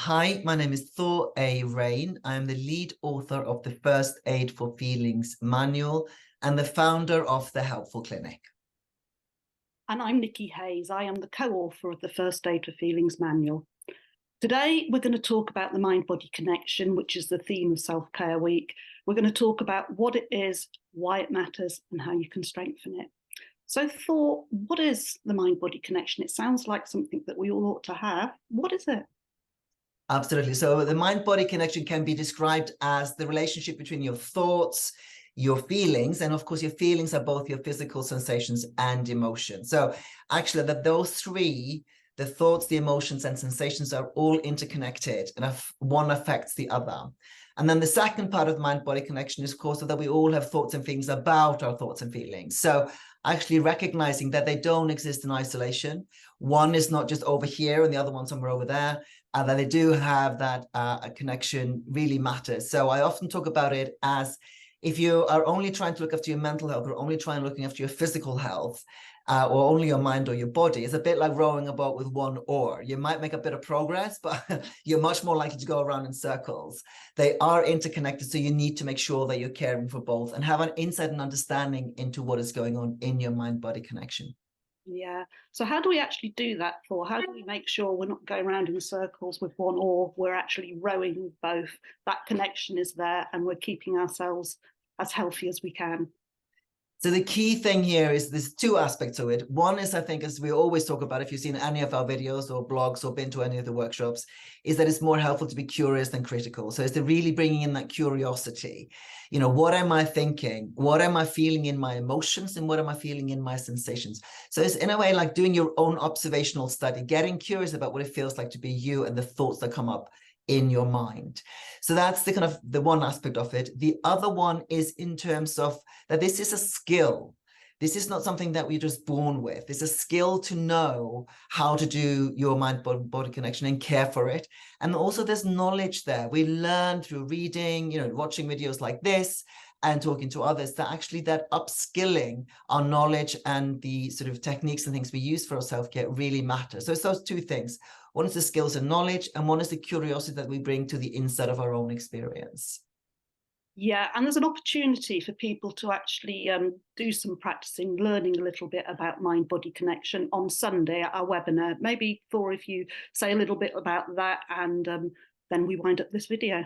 Hi, my name is Thor A. Rain. I am the lead author of the First Aid for Feelings manual and the founder of the Helpful Clinic. And I'm Nicki Hayes. I am the co-author of the First Aid for Feelings manual. Today, we're going to talk about the mind-body connection, which is the theme of Self-Care Week. We're going to talk about what it is, why it matters, and how you can strengthen it. So Thor, what is the mind-body connection? It sounds like something that we all ought to have. What is it? Absolutely. So the mind-body connection can be described as the relationship between your thoughts, your feelings, and of course, your feelings are both your physical sensations and emotions. So actually, that those three, the thoughts, the emotions, and sensations are all interconnected, and one affects the other. And then the second part of mind-body connection is, of course, that we all have thoughts and feelings about our thoughts and feelings. So actually recognizing that they don't exist in isolation. One is not just over here and the other one somewhere over there. That they do have that a connection really matters. So I often talk about it as if you are only trying to look after your mental health or only trying looking after your physical health or only your mind or your body, it's a bit like rowing a boat with one oar. You might make a bit of progress, but you're much more likely to go around in circles. They are interconnected, so you need to make sure that you're caring for both and have an insight and understanding into what is going on in your mind-body connection. Yeah. So how do we actually do that, Thor? How do we make sure we're not going around in circles with one oar? We're actually rowing with both. That connection is there and we're keeping ourselves as healthy as we can. So the key thing here is there's two aspects to it. One is, I think, as we always talk about, if you've seen any of our videos or blogs or been to any of the workshops, is that it's more helpful to be curious than critical. So it's the really bringing in that curiosity. You know, what am I thinking? What am I feeling in my emotions? And what am I feeling in my sensations? So it's in a way like doing your own observational study, getting curious about what it feels like to be you and the thoughts that come up in your mind. So that's the kind of the one aspect of it. The other one is in terms of that this is a skill. This is not something that we're just born with. It's a skill to know how to do your mind-body connection and care for it. And also there's knowledge there. We learn through reading, you know, watching videos like this and talking to others, that actually that upskilling our knowledge and the sort of techniques and things we use for our self-care really matter. So it's those two things. One is the skills and knowledge, and one is the curiosity that we bring to the inside of our own experience. Yeah, and there's an opportunity for people to actually do some practicing, learning a little bit about mind-body connection on Sunday at our webinar. Maybe, Thor, if you say a little bit about that, and then we wind up this video.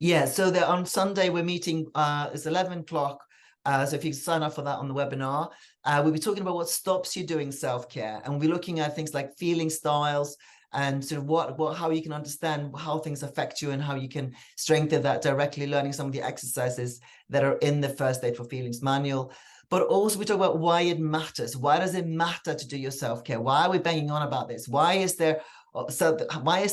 Yeah, so on Sunday we're meeting, it's 11 o'clock. So if you sign up for that on the webinar, we'll be talking about what stops you doing self-care. And we'll be looking at things like feeling styles and sort of how you can understand how things affect you and how you can strengthen that directly, learning some of the exercises that are in the First Aid for Feelings manual. But also we talk about why it matters. Why does it matter to do your self-care? Why are we banging on about this? Why is the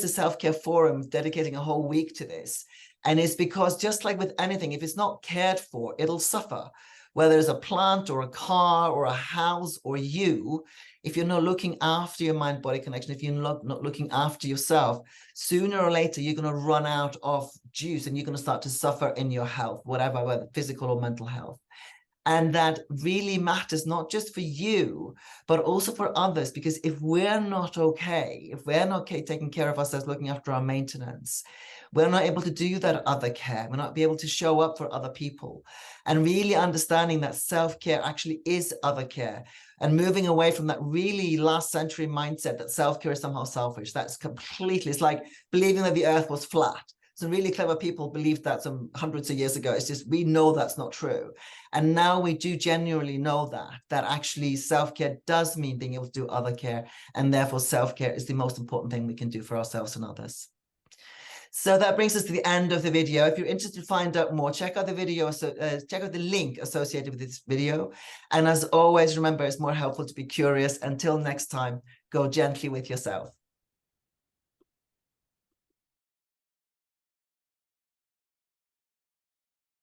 Self-Care Forum dedicating a whole week to this? And it's because just like with anything, if it's not cared for, it'll suffer. Whether it's a plant or a car or a house or you, if you're not looking after your mind-body connection, if you're not looking after yourself, sooner or later, you're going to run out of juice and you're going to start to suffer in your health, whatever, whether physical or mental health. And that really matters, not just for you, but also for others, because if we're not okay, if we're not taking care of ourselves, looking after our maintenance, we're not able to do that other care. We're not be able to show up for other people. And really understanding that self-care actually is other care and moving away from that really last century mindset that self-care is somehow selfish. That's completely, it's like believing that the earth was flat. Some really clever people believed that some hundreds of years ago. It's just, we know that's not true. And now we do genuinely know that actually self-care does mean being able to do other care. And therefore self-care is the most important thing we can do for ourselves and others. So that brings us to the end of the video. If you're interested to find out more, check out the video, check out the link associated with this video. And as always, remember, it's more helpful to be curious. Until next time, go gently with yourself.